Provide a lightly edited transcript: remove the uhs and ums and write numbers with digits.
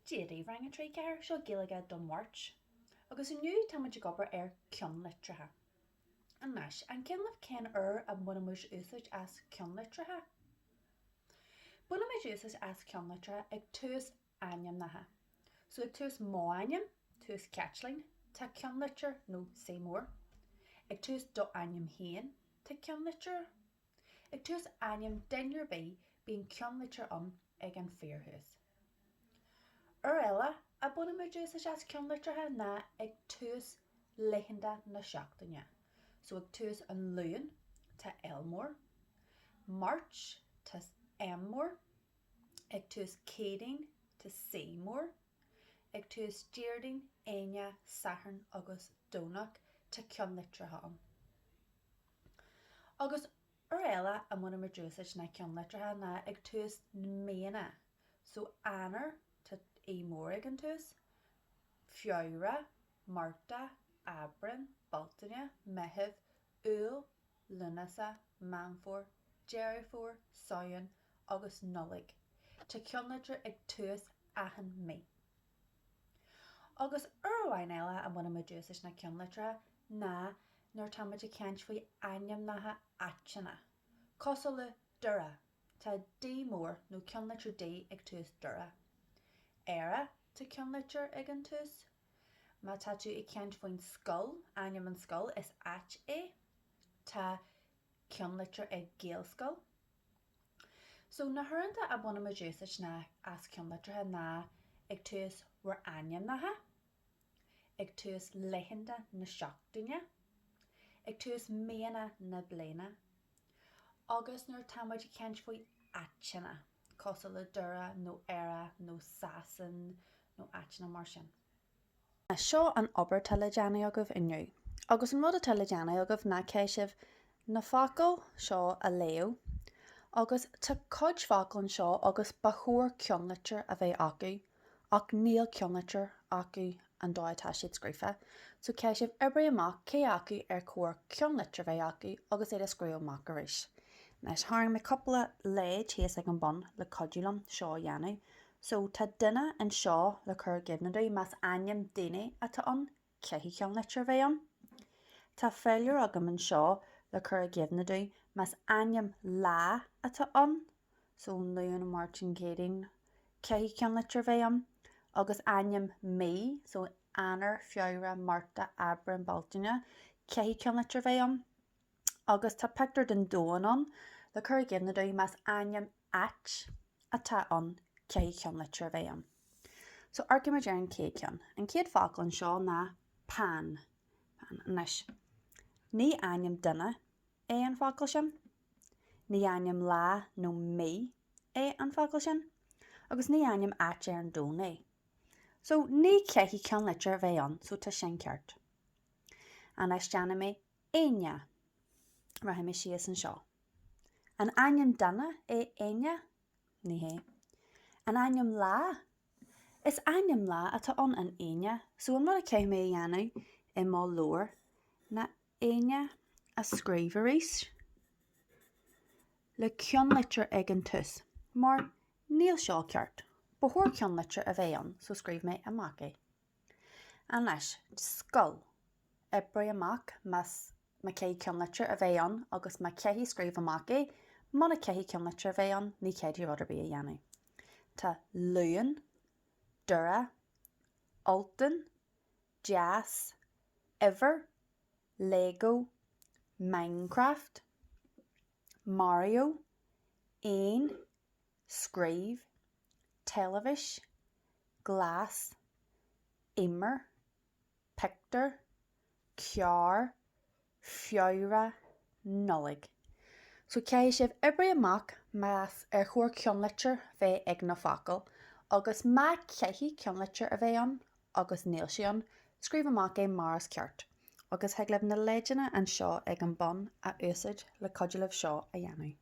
Déirí rang a trí ceir seo Gaeilge don March, agus inniu táid gobar ceann litrathe. Anis, an ceanlah cén a bunamuid úsáid as ceann litrathe. Bunamuid úsáid as ceann litrathe ag tús aim nathe. So ag tús mó aim, tús catling, tá ceann litre nó sémór. Ag tús do aim héin, tá ceann litre. Ag tús aim denir bíon ceann litre ag an fearhús. Eile a bunamuid úsáid as ceann litrathe ná ag tús leitheanta na seachtaine. So ag tús an luan tá elmór, March tá emmór, ag tús cédain tá sémór, ag tús déardain, aine, sathairn agus dónach tá ceann litrathe an. Agus eile a bunamuid úsáid na ceann litrathe ná ag tús méana. So anar tá émór ag an tús, fiora, Marta, Abran, Baltaine, Mehith, Úl, Lunasa, Manfór, Jerryfór, Saoin agus Nullig. Tá ceann litre ag tús ahan mé. Agus arhain eile a bunamuid úsáid na ceann litrathe ná nuair táid ceint faoi aim nathe aiteanna. Cosal le dura, tá démór nó ceann litre dé ag tús dura. Éire tá ceann litre ag an tús. Má tá tú ag ceint faoin scoil, aim an scoil is ait é, tá ceann litre ag géalscoil. So na thuireanta a bunamuid úsáid ná as ceann litrathe ná ag tús war aim nathe, ag tús leitheanta na seachtaine, ag tús méana na bliana, agus nuair táid ceint faoi aiteanna, cosal le dura nó éire nó sasan nó aiteanna mar sin. Seo an obair teledeanna agah inniu. Agus an rud a teledeanna agah ná céisih na focail seo a léo, agus tá cuid focail seo agus ba chóir ceann litre a bheith acu, ach níl ceann litre acu an dóidtá siad scríofa. So céisih ibre amach cé acu chóir ceann litre bheith acu agus éad a scríobh amach ar éis. Nes tháinig me coppla le tíos ag an bon le codúlam seo dhéanú. So tá duine an seo le chur gibnadú mas aim daine atá an ceithí ceann litre bheith an. Tá féilear agam an seo le chur gibnadú mas aim lá atá an. So luan Martin cédain ceithí ceann litre bheith an. Agus aim mé, so anar, fiora, Marta, Abran, Baltaine, ceithí ceann litre bheith an. Agus tá pictar den dóan an le chur gibnadú mas aim ait atá an ceithí ceann litre bheith an. So arcimid ar an céad ceann. An céad focail an seo ná pan. Anis. Ní aim duine é an focail sin. Ní aim lá nó mé é an focail sin. Agus ní aim ait ar an dón é. So ní ceithí ceann litre bheith an, so tá sin ceart. Anis deanna mé aine. Rahim is sias an seo. An aim duine é aine? Ní hé. An aim lá? Is aim lá atá an aine, so an mar a céim mé dhéanú I má leor na aine a scríomh ar éis le ceann litre ag an tús, mar níl seo ceart. Ba chóir ceann litre a bheith an, so scríomh mé amach é. Anis, scoil. Ibre amach mas ma céad ceann litre a bheith an agus ma ceithí scríomh amach é, má na ceithí ceann litre a bheith an, ní céadí rud ar bia dhéanú. Tá luan, dura, altan, jazz, ever, Lego, Minecraft, Mario, ain, scríomh, televis, glass, immer, pictor, cear, fiora, nullig. So céisih ibre amach mas chóir ceann litre bheith ag na focail, agus má ceithí ceann litre a bheith an, agus níl sé an, scríomh amach é maras ceart. Agus heaglah na léideanna an seo ag an bon a úsáid le codúlah seo a dhéanú.